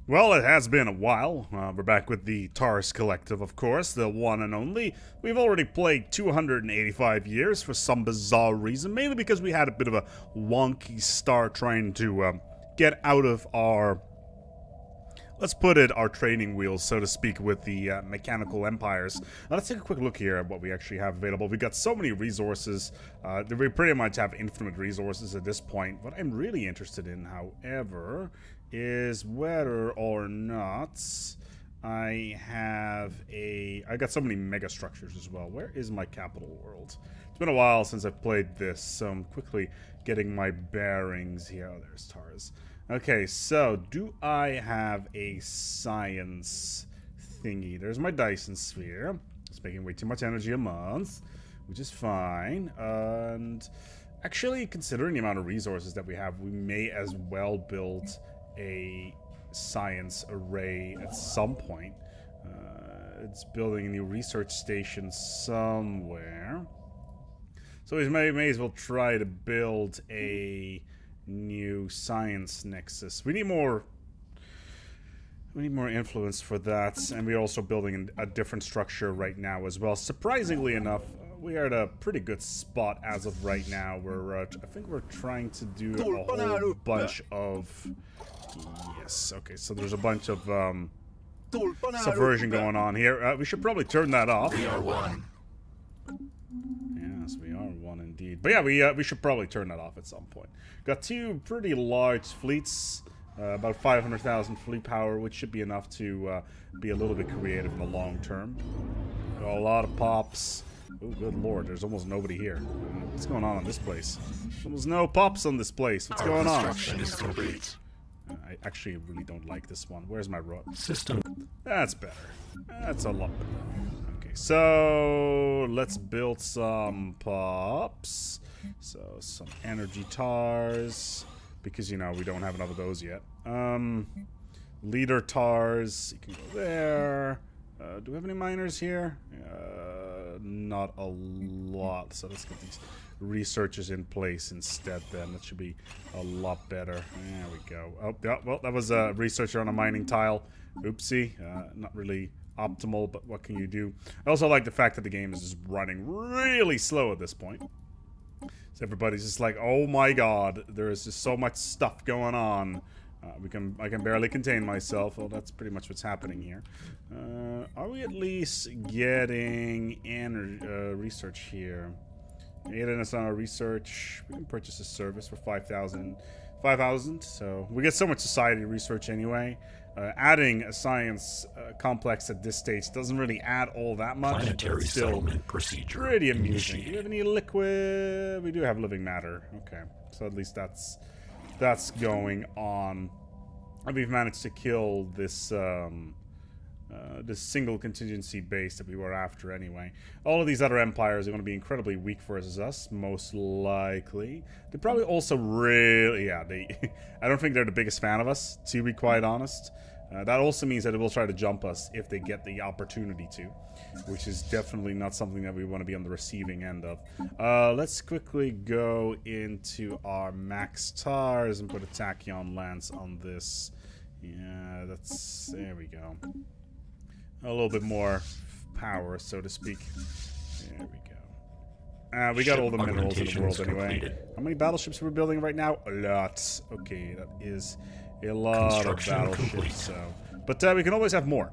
Well, it has been a while. We're back with the TARS Collective, of course, the one and only. We've already played 285 years for some bizarre reason, mainly because we had a bit of a wonky start trying to get out of our, let's put it, our training wheels, so to speak, with the mechanical empires. Now, let's take a quick look here at what we actually have available. We've got so many resources. We pretty much have infinite resources at this point. What I'm really interested in, however, is whether or not I got so many mega structures as well. Where is my capital world? It's been a while since I've played this, so I'm quickly getting my bearings here. Oh, there's TARS. Okay, so do I have a science thingy? There's my Dyson sphere. It's making way too much energy a month, which is fine. And actually, considering the amount of resources that we have, we may as well build a science array at some point. It's building a new research station somewhere. So we may as well try to build a new science nexus. We need more influence for that, and we're also building a different structure right now as well. Surprisingly enough, we are at a pretty good spot as of right now. I think we're trying to do a whole bunch of... Yes, okay, so there's a bunch of subversion going on here. We should probably turn that off. We are one. Yes, we are one indeed. But yeah, we should probably turn that off at some point. Got two pretty large fleets, about 500,000 fleet power, which should be enough to be a little bit creative in the long term. Got a lot of pops. Oh, good lord, there's almost nobody here. What's going on in this place? There's no pops on this place. What's going on? Construction is complete. I actually really don't like this one. Where's my road? System. That's better. That's a lot better. Okay, so let's build some pops. So some energy tars, because you know we don't have enough of those yet. Leader tars, you can go there. Do we have any miners here? Not a lot. So let's get these researchers in place instead then. That should be a lot better. There we go. Oh, yeah, well, that was a researcher on a mining tile. Oopsie. Not really optimal, but what can you do? I also like the fact that the game is just running really slow at this point. So everybody's just like, oh my god, there is just so much stuff going on. I can barely contain myself. Well, that's pretty much what's happening here. Are we at least getting research here? 8 us on our research. We can purchase a service for 5,000. So we get so much society research anyway. Adding a science complex at this stage doesn't really add all that much. Planetary settlement procedure. Pretty amusing. Do we have any liquid? We do have living matter. Okay, so at least that's going on. And we've managed to kill this this single contingency base that we were after anyway. All of these other empires are going to be incredibly weak for us, most likely. They probably also really, yeah, I don't think they're the biggest fan of us, to be quite honest. That also means that they will try to jump us if they get the opportunity to, which is definitely not something that we want to be on the receiving end of. Let's quickly go into our max tars and put a tachyon lance on this. Yeah, there we go. A little bit more power, so to speak. There we go. We got all the minerals in the world anyway. How many battleships are we building right now? A lot. Okay, that is a lot of battleships. So, but we can always have more.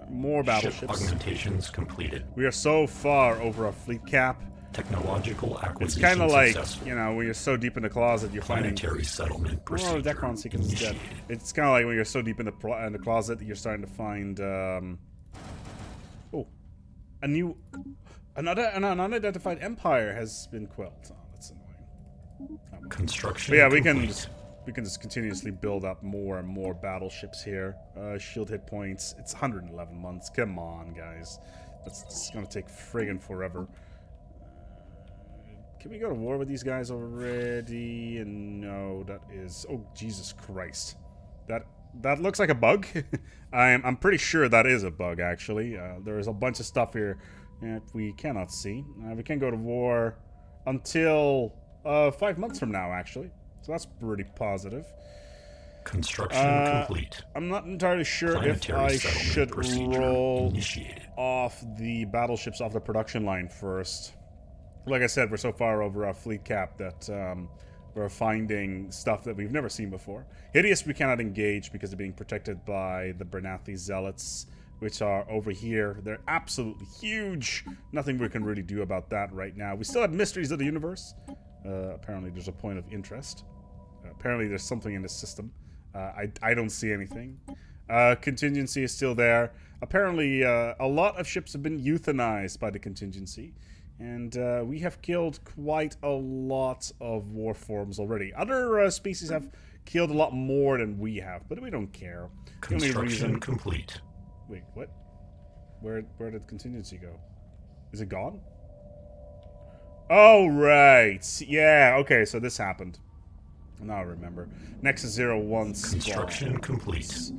More battleships. Augmentations completed. We are so far over our fleet cap. Technological acquisition. It's kind of like, you know, when you're so deep in the closet, you're finding... Planetary settlement procedure. Oh, the Decron sequence is dead. It's kind of like when you're so deep in the closet that you're starting to find... Oh, an unidentified empire has been quelled. Oh, that's annoying. Construction. But yeah, we can just continuously build up more and more battleships here. Shield hit points. It's 111 months. Come on, guys. That's gonna take friggin' forever. Can we go to war with these guys already? And no, that is... Oh, Jesus Christ. That looks like a bug. I'm pretty sure that is a bug, actually. There is a bunch of stuff here that we cannot see. We can't go to war until 5 months from now, actually. So that's pretty positive. Construction complete. I'm not entirely sure if Planetary I settlement should procedure roll initiated. off the battleships off the production line first. Like I said, we're so far over our fleet cap that we're finding stuff that we've never seen before. Hideous we cannot engage because they're being protected by the Bernathi Zealots, which are over here. They're absolutely huge. Nothing we can really do about that right now. We still have Mysteries of the Universe. Apparently there's a point of interest. Apparently there's something in the system. I don't see anything. Contingency is still there. Apparently a lot of ships have been euthanized by the contingency. And we have killed quite a lot of war forms already. Other species have killed a lot more than we have, but we don't care. Construction complete. Wait, what? Where did contingency go? Is it gone? Oh, right. Yeah, okay, so this happened. Now I remember. Nexus 01 Construction complete.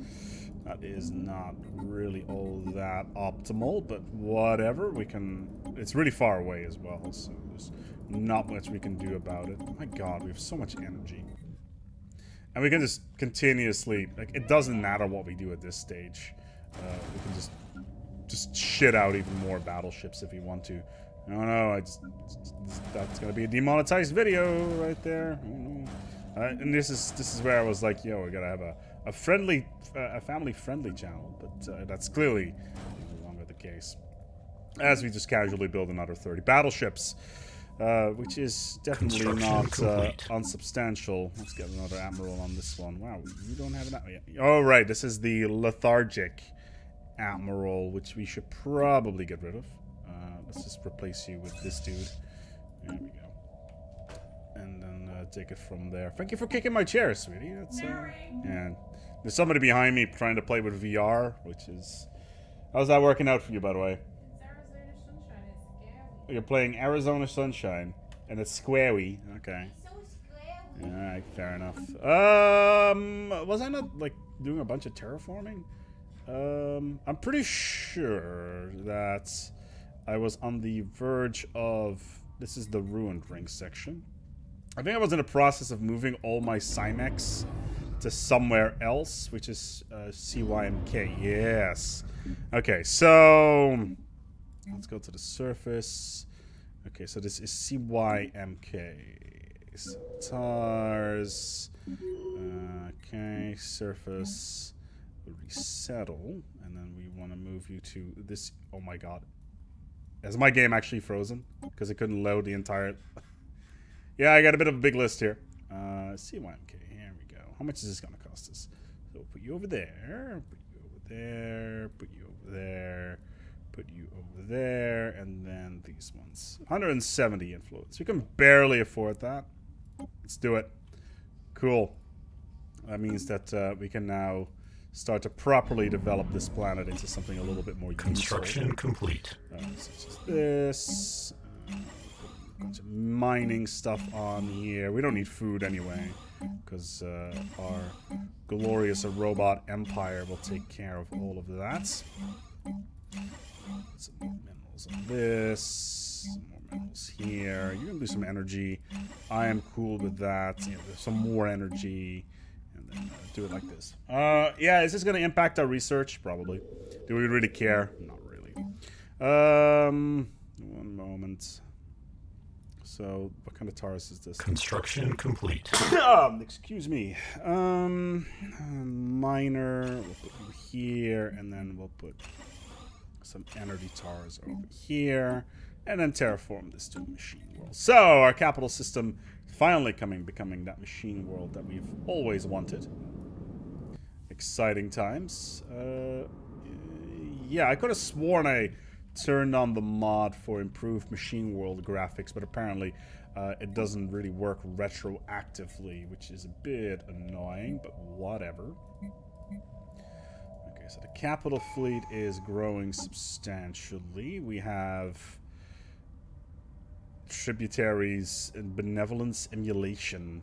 That is not really all that optimal, but whatever. We can... It's really far away as well, so there's not much we can do about it. Oh my god, we have so much energy. And we can just continuously... Like, it doesn't matter what we do at this stage. We can just shit out even more battleships if we want to. No, that's gonna be a demonetized video right there. And this is where I was like, yo, we gotta have a friendly, a family-friendly channel, but that's clearly no longer the case. As we just casually build another 30 battleships, which is definitely not unsubstantial. Let's get another admiral on this one. Wow, you don't have an admiral yet. Oh, right, this is the lethargic admiral, which we should probably get rid of. Let's just replace you with this dude. There we go. And then take it from there. Thank you for kicking my chair, sweetie. That's and there's somebody behind me trying to play with VR, which is... How's that working out for you, by the way? It's Arizona Sunshine. It's scary. You're playing Arizona Sunshine, and it's squarey. Okay. It's so scary. Alright, fair enough. Was I not, like, doing a bunch of terraforming? I'm pretty sure that I was on the verge of... This is the Ruined Ring section. I think I was in the process of moving all my Cymex to somewhere else, which is CYMK. Yes. Okay, so let's go to the surface. Okay, so this is CYMK. So TARS. Okay, surface. Resettle. And then we want to move you to this. Oh my god. Is my game actually frozen? Because it couldn't load the entire... Yeah, I got a bit of a big list here. CYMK, here we go. How much is this going to cost us? So we'll put you over there, put you over there, put you over there, put you over there, and then these ones. 170 influence. We can barely afford that. Let's do it. Cool. That means that we can now start to properly develop this planet into something a little bit more useful. Construction complete. Such as this. Bunch of mining stuff on here. We don't need food anyway, because our glorious robot empire will take care of all of that. Some more minerals on this. Some more minerals here. You can do some energy. I am cool with that. You know, there's some more energy. And then do it like this. Yeah, is this going to impact our research? Probably. Do we really care? Not really. One moment. So, what kind of TARS is this? Construction complete. Excuse me. Miner, we'll put you here, and then we'll put some energy TARS over here, and then terraform this to a machine world. So, our capital system finally becoming that machine world that we've always wanted. Exciting times. Yeah, I could have sworn I turned on the mod for improved machine world graphics, but apparently it doesn't really work retroactively, which is a bit annoying, but whatever. Okay, so the capital fleet is growing substantially. We have tributaries and benevolence emulation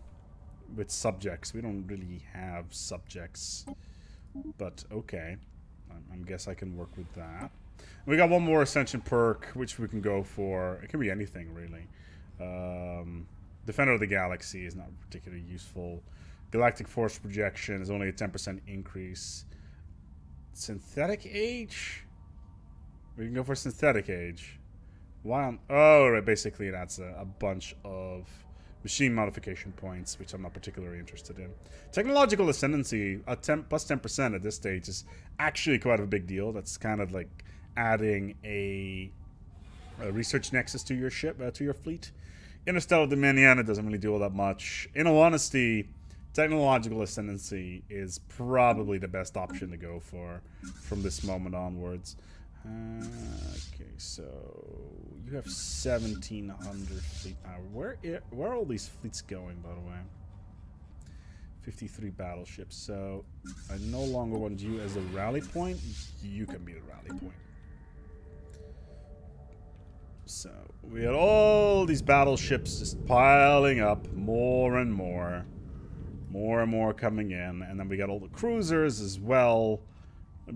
with subjects. We don't really have subjects, but okay. I guess I can work with that. We got one more ascension perk, which we can go for. It can be anything, really. Defender of the Galaxy is not particularly useful. Galactic force projection is only a 10% increase. Synthetic age? We can go for synthetic age. Why on... Oh, right, basically it adds a bunch of machine modification points, which I'm not particularly interested in. Technological ascendancy, plus 10% at this stage is actually quite a big deal. That's kind of like adding a research nexus to your ship, to your fleet. Interstellar Dominion, it doesn't really do all that much. In all honesty, technological ascendancy is probably the best option to go for from this moment onwards. Okay, so you have 1,700 fleet power. Where are all these fleets going, by the way? 53 battleships. So I no longer want you as a rally point. You can be the rally point. So we had all these battleships just piling up, more and more coming in, and then we got all the cruisers as well.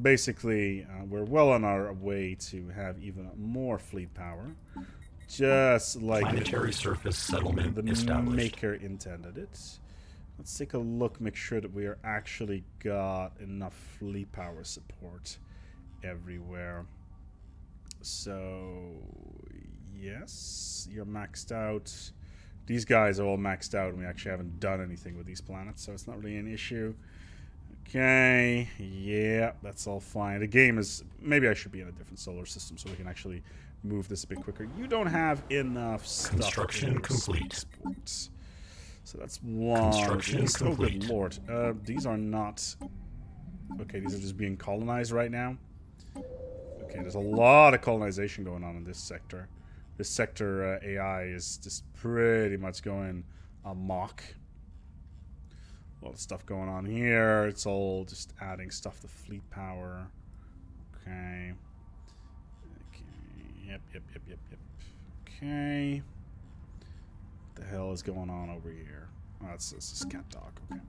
Basically, we're well on our way to have even more fleet power, just like planetary surface settlement the established. maker intended it. Let's take a look, make sure that we are actually got enough fleet power support everywhere. So yes, you're maxed out. These guys are all maxed out, and we actually haven't done anything with these planets, so it's not really an issue. Okay, yeah, that's all fine. The game is... Maybe I should be in a different solar system so we can actually move this a bit quicker. You don't have enough stuff. Construction complete. Sports. So that's one. Construction complete. Oh, good lord. These are not... Okay, these are just being colonized right now. Okay, there's a lot of colonization going on in this sector. This sector AI is just pretty much going amok. A lot of stuff going on here. It's all just adding stuff to fleet power. Okay. Okay. Yep. Okay. What the hell is going on over here? Oh, it's just cat talk. Okay.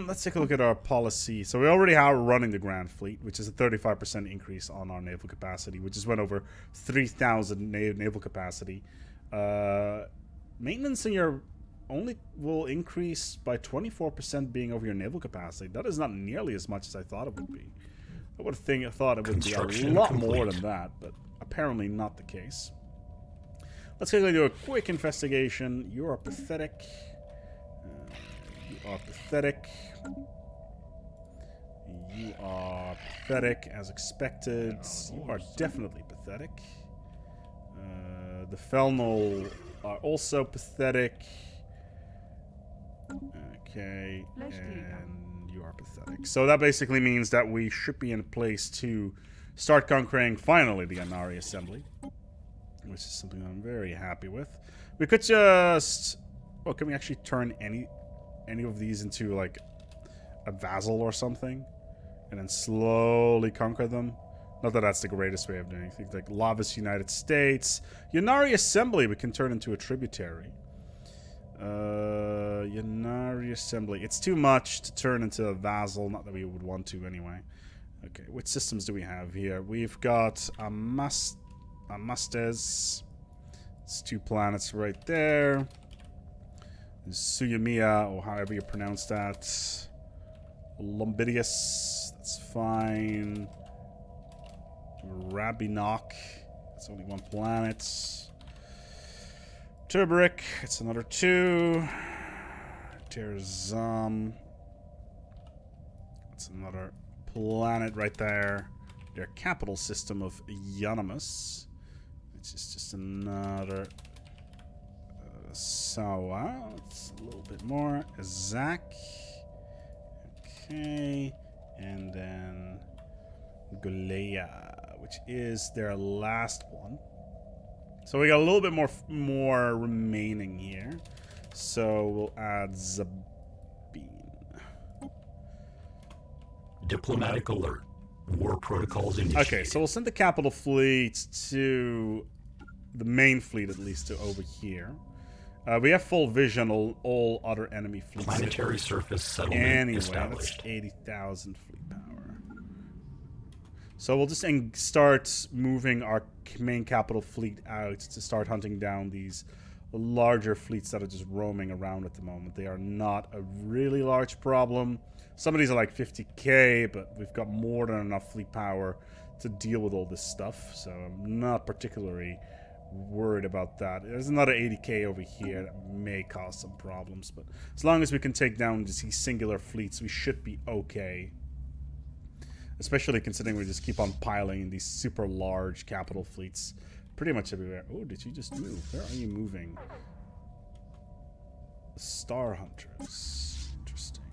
Let's take a look at our policy. So we already are running the Grand Fleet, which is a 35% increase on our naval capacity, which just went over 3,000 naval capacity. Maintenance in your only will increase by 24% being over your naval capacity. That is not nearly as much as I thought it would be. I would have thought it would be a lot more than that, but apparently not the case. Let's quickly do a quick investigation. You are pathetic. You are pathetic. You are pathetic as expected. You are definitely pathetic. The Felnol are also pathetic. Okay, and you are pathetic. So that basically means that we should be in a place to start conquering, finally, the Anari Assembly. Which is something I'm very happy with. We could just... Oh, can we actually turn any of these into, like, a vassal or something? And then slowly conquer them? Not that that's the greatest way of doing things. Like, Lavas United States. Yanari Assembly we can turn into a tributary. Yanari Assembly. It's too much to turn into a vassal. Not that we would want to anyway. Okay, which systems do we have here? We've got Amastes. It's 2 planets right there. Suyamiya, or however you pronounce that. Lombidius. That's fine. Rabinok. That's only 1 planet. Turberic, it's another 2. Terzum. That's another planet right there. Their capital system of Yanamus, which is just another Sawa. It's a little bit more. Zak. Okay. And then Golea, which is their last one. So we got a little bit more remaining here. So we'll add Zabine. Diplomatic alert. War protocols initiated. Okay, so we'll send the capital fleet to the main fleet, at least, to over here. We have full vision on all other enemy fleets. Planetary surface settlement anyway, established. that's 80,000 fleet power. So we'll just start moving our main capital fleet out to start hunting down these larger fleets that are just roaming around at the moment. They are not a really large problem. Some of these are like 50k, but we've got more than enough fleet power to deal with all this stuff, so I'm not particularly worried about that. There's another 80k over here that may cause some problems, but as long as we can take down these singular fleets, we should be okay. Especially considering we just keep on piling in these super large capital fleets pretty much everywhere. Oh, did you just move? Where are you moving? The Star Hunters. Interesting.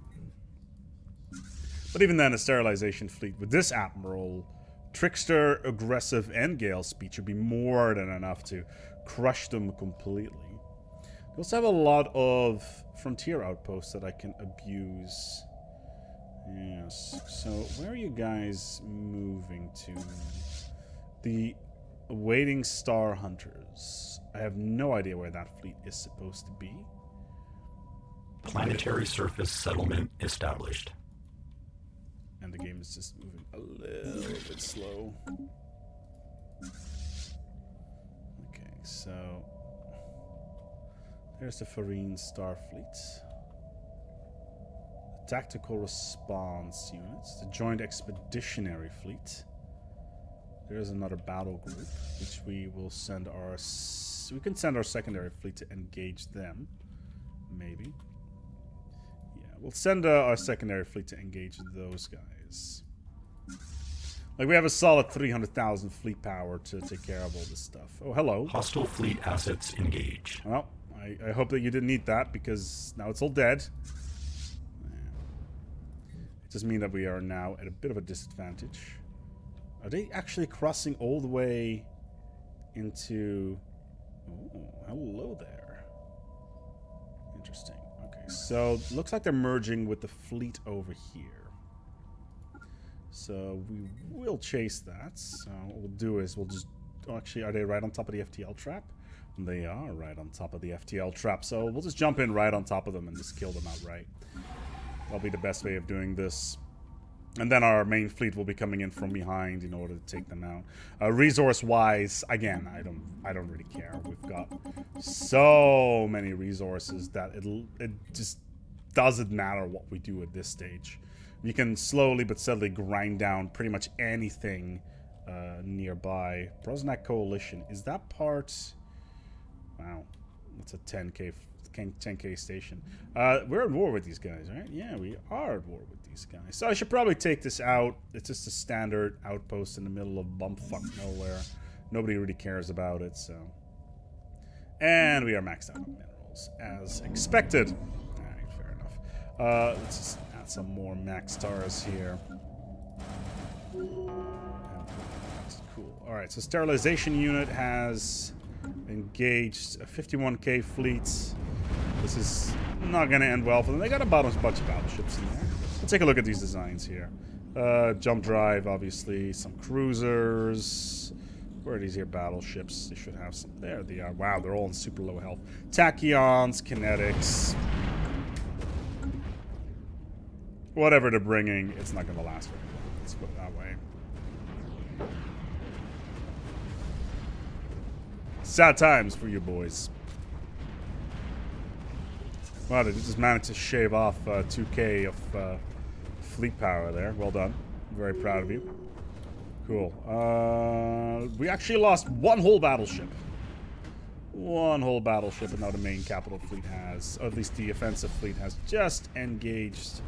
But even then, a sterilization fleet with this Admiral, Trickster, Aggressive, and Gale Speed should be more than enough to crush them completely. We also have a lot of frontier outposts that I can abuse. Yes. So, where are you guys moving to? The awaiting Star Hunters. I have no idea where that fleet is supposed to be. Planetary surface settlement established. And the game is just moving a little bit slow. Okay, so there's the Farine Starfleet. The Tactical Response Units. The Joint Expeditionary Fleet. There's another battle group, which we will send our... We can send our secondary fleet to engage them. Maybe. Yeah, we'll send our secondary fleet to engage those guys. Like, we have a solid 300,000 fleet power to take care of all this stuff. Oh, hello. Hostile fleet assets engaged. Well, I hope that you didn't need that, because now it's all dead. It does mean that we are now at a bit of a disadvantage. Are they actually crossing all the way into... Oh, hello there. Interesting. Okay, so looks like they're merging with the fleet over here. So we will chase that. So what we'll do is we'll just... Oh, actually, are they right on top of the FTL trap? They are right on top of the FTL trap. So we'll just jump in right on top of them and just kill them outright. That'll be the best way of doing this. And then our main fleet will be coming in from behind in order to take them out. Resource-wise, again, I don't really care. We've got so many resources that it just doesn't matter what we do at this stage. We can slowly but steadily grind down pretty much anything nearby. Brosnak Coalition, is that part? Wow, that's a 10k station. We're at war with these guys, right? Yeah, we are at war with these guys. So I should probably take this out. It's just a standard outpost in the middle of bumfuck nowhere. Nobody really cares about it, so. And we are maxed out on minerals, as expected. Alright, fair enough. Let's just add some more max stars here. That's cool. Alright, so sterilization unit has engaged a 51k fleet. This is not going to end well for them. They got a bunch of battleships in there. Let's take a look at these designs here. Jump drive, obviously. Some cruisers. Where are these here battleships? They should have some. There they are. Wow, they're all in super low health. Tachyons, kinetics. Whatever they're bringing, it's not going to last very long. Let's put it that way. Sad times for you boys. Wow, they just managed to shave off 2k of fleet power there. Well done. Very proud of you. Cool. We actually lost one whole battleship. One whole battleship, and now the main capital fleet has, or at least the offensive fleet has just engaged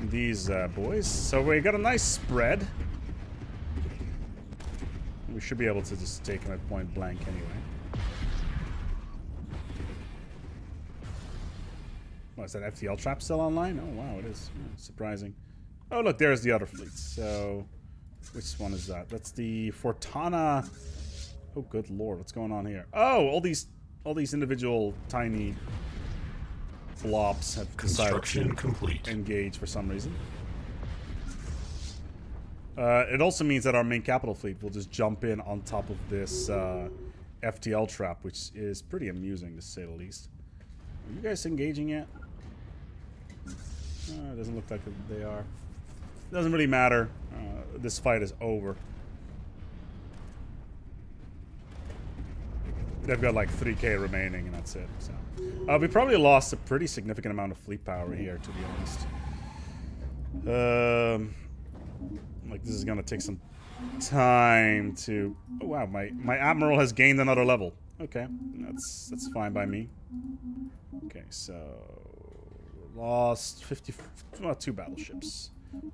these boys. So we got a nice spread. We should be able to just take them at point blank anyway. Oh, is that FTL trap still online? Oh, wow, it is. Yeah, surprising. Oh, look, there's the other fleet. So, which one is that? That's the Fortana. Oh, good lord, what's going on here? Oh, all these individual tiny blobs have decided to engage for some reason. It also means that our main capital fleet will just jump in on top of this FTL trap, which is pretty amusing to say the least. Are you guys engaging yet? It doesn't look like they are. Doesn't really matter. This fight is over. They've got like 3k remaining, and that's it. So we probably lost a pretty significant amount of fleet power here, to be honest. Like this is gonna take some time to. Oh wow, my admiral has gained another level. Okay, that's fine by me. Okay, so lost 50, well, 2 battleships.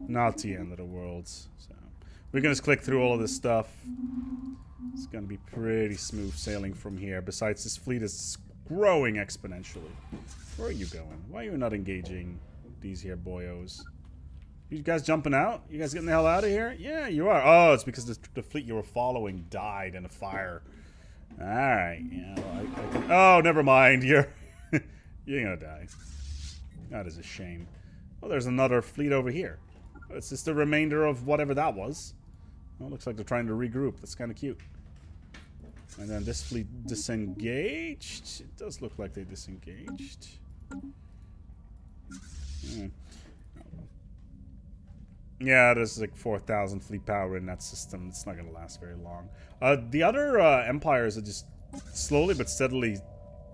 Not the end of the world. So we're gonna just click through all of this stuff. It's gonna be pretty smooth sailing from here. Besides, this fleet is growing exponentially. Where are you going? Why are you not engaging these here boyos? You guys jumping out? You guys getting the hell out of here? Yeah, you are. Oh, it's because the fleet you were following died in a fire. All right. Yeah. Well, oh, never mind. You're gonna die. That is a shame. Well, there's another fleet over here. It's just the remainder of whatever that was. Well, looks like they're trying to regroup. That's kind of cute. And then this fleet disengaged. It does look like they disengaged. Yeah, there's like 4,000 fleet power in that system. It's not going to last very long. The other empires are just slowly but steadily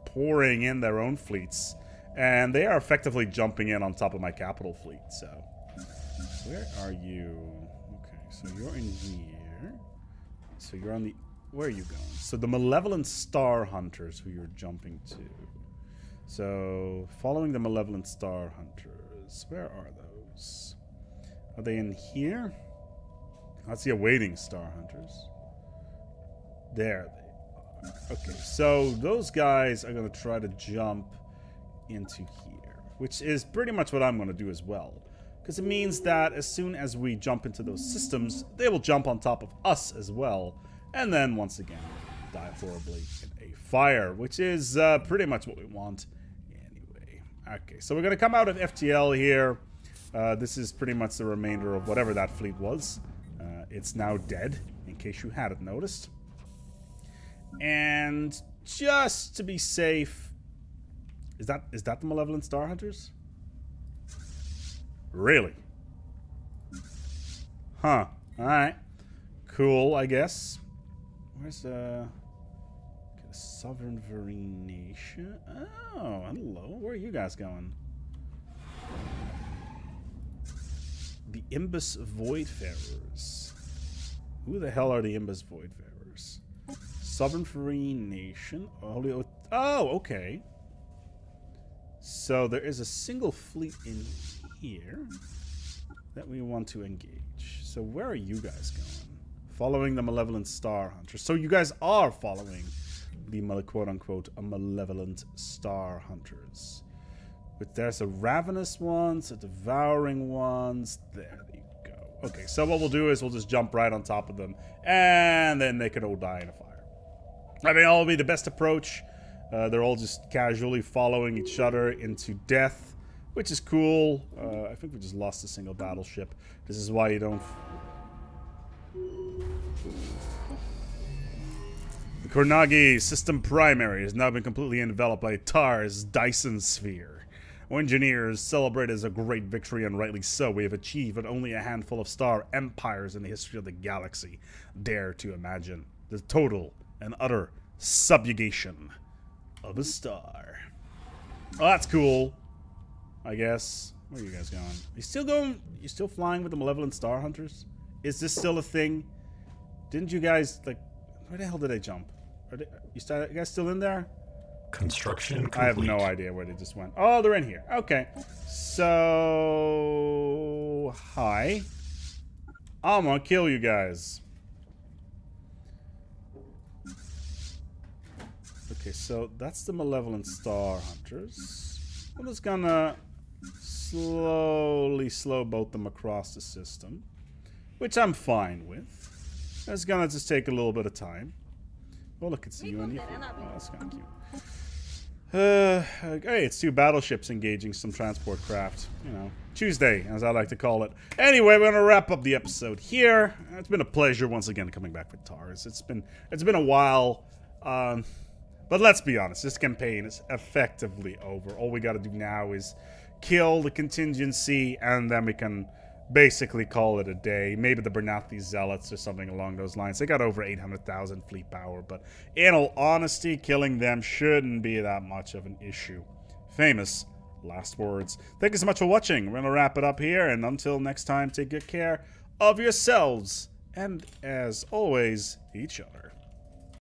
pouring in their own fleets. And they are effectively jumping in on top of my capital fleet. So, where are you? Okay, so you're in here. So you're on the... Where are you going? So the Malevolent Star Hunters who you're jumping to. So, following the Malevolent Star Hunters. Where are those? Are they in here? That's the Awaiting Star Hunters. There they are. Okay, so those guys are going to try to jump into here. Which is pretty much what I'm going to do as well. Because it means that as soon as we jump into those systems, they will jump on top of us as well. And then, once again, die horribly in a fire. Which is pretty much what we want anyway. Okay, so we're going to come out of FTL here. This is pretty much the remainder of whatever that fleet was. It's now dead, in case you hadn't noticed. And just to be safe... Is that the Malevolent Star Hunters? Really? Huh. Alright. Cool, I guess. Where's Sovereign Verine Nation? Oh, hello. Where are you guys going? The Imbus Voidfarers. Who the hell are the Imbus Voidfarers? Sovereign Verine Nation. Oh, okay. So there is a single fleet in here that we want to engage. So where are you guys going? Following the Malevolent Star Hunters. So you guys are following the quote-unquote Malevolent Star Hunters. But there's a Ravenous ones, a Devouring ones. There you go. Okay, so what we'll do is we'll just jump right on top of them. And then they can all die in a fire. I mean, that'll be the best approach. They're all just casually following each other into death. Which is cool. I think we just lost a single battleship. This is why you don't... The Kornagi system primary has now been completely enveloped by Tar's Dyson Sphere. Our engineers celebrate it as a great victory, and rightly so. We have achieved what only a handful of star empires in the history of the galaxy dare to imagine. The total and utter subjugation of a star. Oh, that's cool. I guess. Where are you guys going? You still going? You still flying with the Malevolent Star Hunters? Is this still a thing? Didn't you guys, like... Where the hell did they jump? Are you guys still in there? Construction complete. I have no idea where they just went. Oh, they're in here. Okay. So... Hi. I'm gonna kill you guys. Okay, so that's the Malevolent Star Hunters. I'm just gonna slowly slow boat them across the system. Which I'm fine with. It's gonna just take a little bit of time. Oh, look, it's you and you. Oh, that's kind of cute. Hey, it's 2 battleships engaging some transport craft. You know, Tuesday, as I like to call it. Anyway, we're gonna wrap up the episode here. It's been a pleasure once again coming back with TARS. It's been a while. But let's be honest, this campaign is effectively over. All we gotta do now is kill the contingency, and then we can basically call it a day. Maybe the Bernathi Zealots or something along those lines. They got over 800,000 fleet power, but in all honesty, killing them shouldn't be that much of an issue. Famous last words. Thank you so much for watching. We're going to wrap it up here, and until next time, take good care of yourselves, and as always, each other.